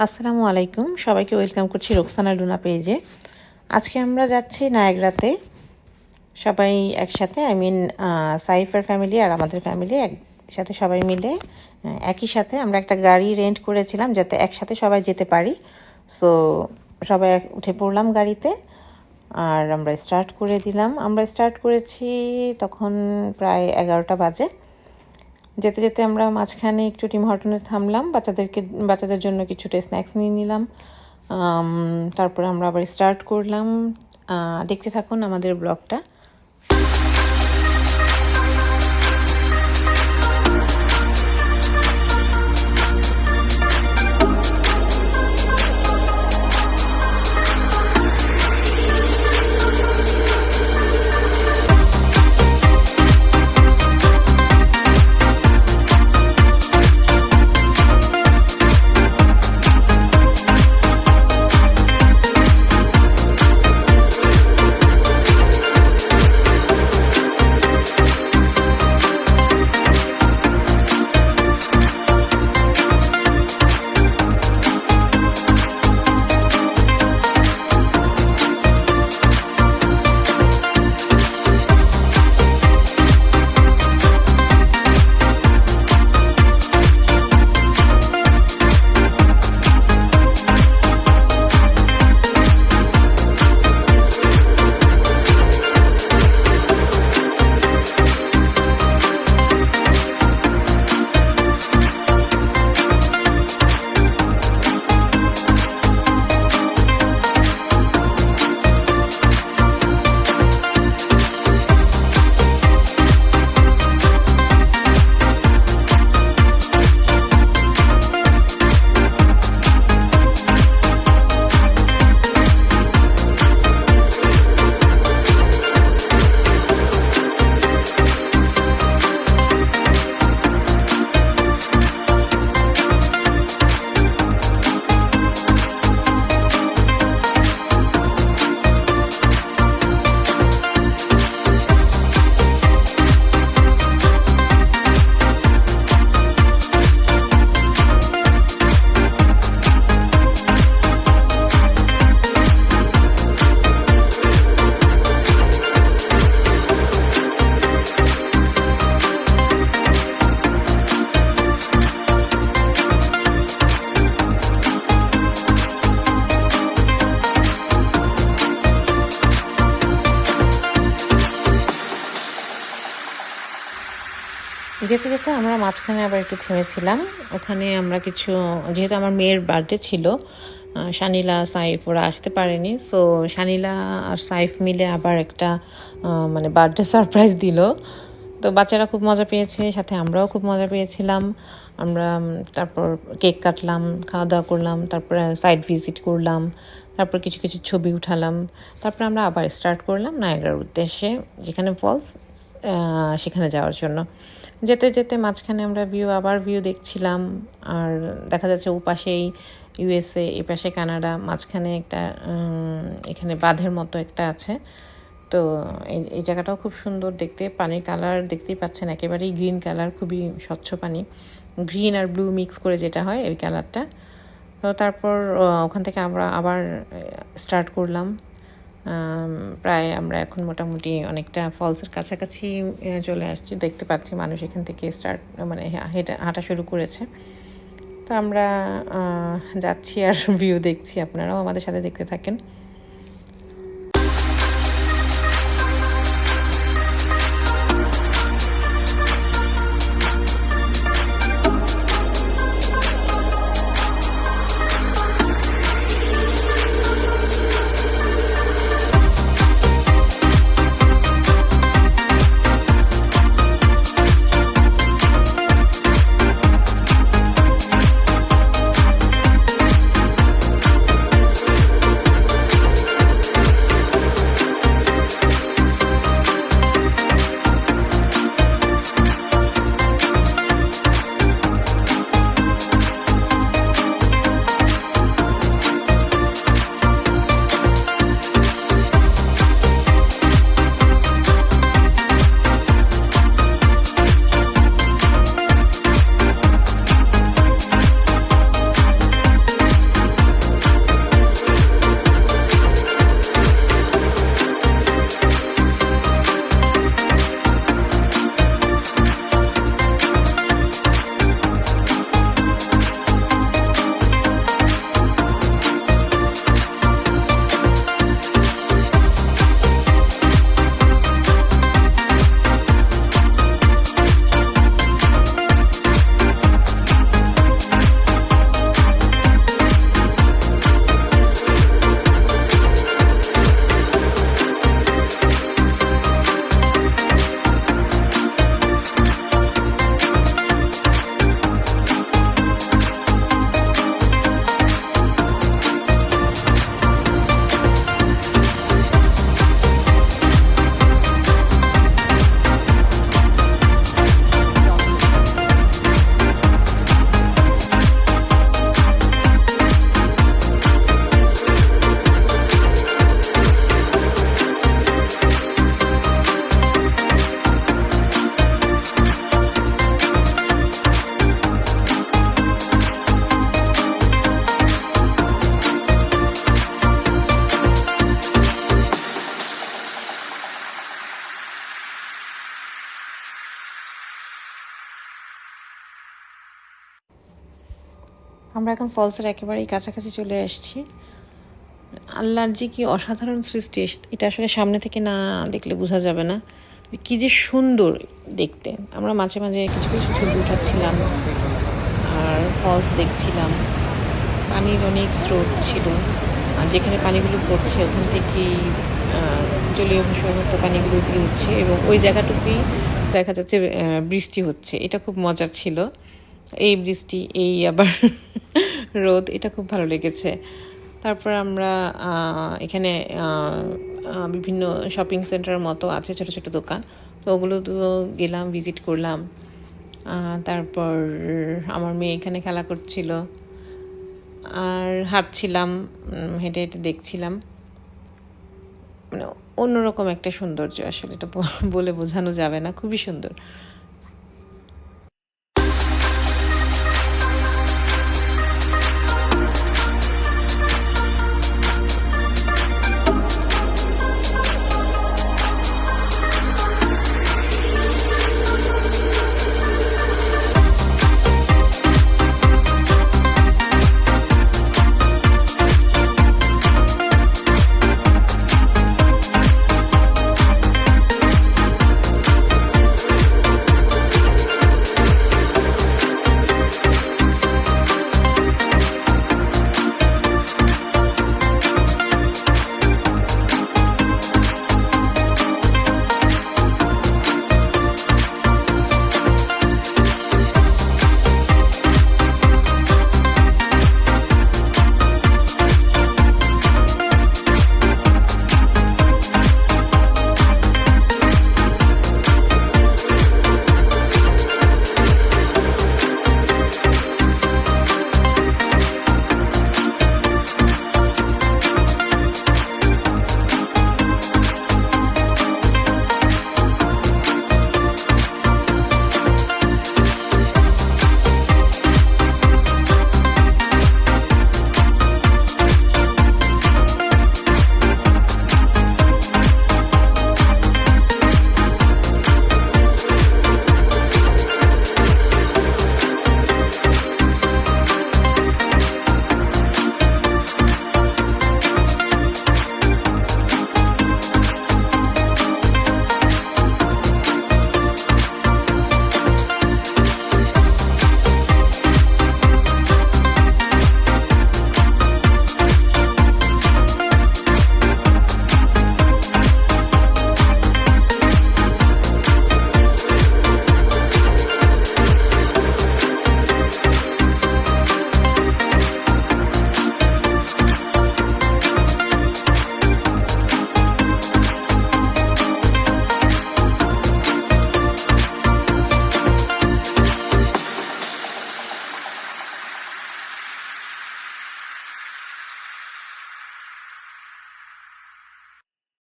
আসসালামু আলাইকুম, সবাইকে ওয়েলকাম করছি রোকসানা লুনা পেজে। আজকে আমরা যাচ্ছি নায়াগ্রাতে সবাই একসাথে, সাইফার ফ্যামিলি আর আমাদের ফ্যামিলি একসাথে সবাই মিলে একই সাথে আমরা একটা গাড়ি রেন্ট করেছিলাম যাতে একসাথে সবাই যেতে পারি। সো সবাই উঠে পড়লাম গাড়িতে আর আমরা স্টার্ট করেছি তখন প্রায় 11টা বাজে। যেতে যেতে আমরা মাঝখানে একটু টিম হর্টনে থামলাম, বাচ্চাদের জন্য কিছুটা স্ন্যাক্স নিয়ে নিলাম। তারপরে আমরা আবার স্টার্ট করলাম। দেখতে থাকুন আমাদের ব্লগটা। যেতে যেতে আমরা মাঝখানে আবার একটু থেমেছিলাম। ওখানে আমরা যেহেতু আমার মেয়ের বার্থডে ছিল, শানিলা সাইফ ওরা আসতে পারেনি, সো শানিলা আর সাইফ মিলে আবার একটা বার্থডে সারপ্রাইজ দিল। তো বাচ্চারা খুব মজা পেয়েছে, সাথে আমরাও খুব মজা পেয়েছিলাম। আমরা তারপর কেক কাটলাম, খাওয়া দাওয়া করলাম, তারপরে সাইট ভিজিট করলাম, তারপর কিছু কিছু ছবি উঠালাম। তারপর আমরা আবার স্টার্ট করলাম নায়াগ্রার উদ্দেশ্যে, যেখানে ফলস সেখানে যাওয়ার জন্য। যেতে যেতে মাঝখানে আমরা ভিউ দেখছিলাম। আর দেখা যাচ্ছে ওপাশেই ইউএসএ, এই পাশে কানাডা, মাঝখানে একটা এখানে বাঁধের মতো একটা আছে। তো এই জায়গাটাও খুব সুন্দর দেখতে। পানির কালার দেখতেই পাচ্ছেন, একেবারেই গ্রিন কালার, খুবই স্বচ্ছ পানি, গ্রিন আর ব্লু মিক্স করে যেটা হয় ওই কালারটা। তো তারপর ওখান থেকে আমরা আবার স্টার্ট করলাম। প্রায় আমরা এখন মোটামুটি অনেকটা ফলসের কাছাকাছি চলে আসছি। দেখতে পাচ্ছি মানুষ এখান থেকে হাঁটা শুরু করেছে। তো আমরা যাচ্ছি আর ভিউ দেখছি, আপনারাও আমাদের সাথে দেখতে থাকেন। আমরা এখন ফলসের একেবারেই কাছাকাছি চলে আসছি। আল্লাহর যে কি অসাধারণ সৃষ্টি, এটা আসলে সামনে থেকে না দেখলে বোঝা যাবে না কি যে সুন্দর দেখতে। আমরা মাঝে মাঝে কিছু কিছু ছবি উঠাচ্ছিলাম আর ফলস দেখছিলাম। পানির অনেক স্রোত ছিল, আর যেখানে পানিগুলো পড়ছে ওখান থেকেই জলীয় ভাষার মতো পানিগুলো উপরে উঠছে এবং ওই জায়গাটুকুই দেখা যাচ্ছে বৃষ্টি হচ্ছে। এটা খুব মজার ছিল। এই বৃষ্টি, এই আবার রোদ, এটা খুব ভালো লেগেছে। তারপর আমরা এখানে বিভিন্ন শপিং সেন্টারের মতো আছে, ছোট ছোট দোকান, তো ওগুলো তো গেলাম, ভিজিট করলাম। তারপর আমার মেয়ে এখানে খেলা করছিল আর হাঁটছিলাম, হেঁটে হেঁটে দেখছিলাম। মানে অন্যরকম একটা সৌন্দর্য, আসলে এটা বলে বোঝানো যাবে না, খুবই সুন্দর।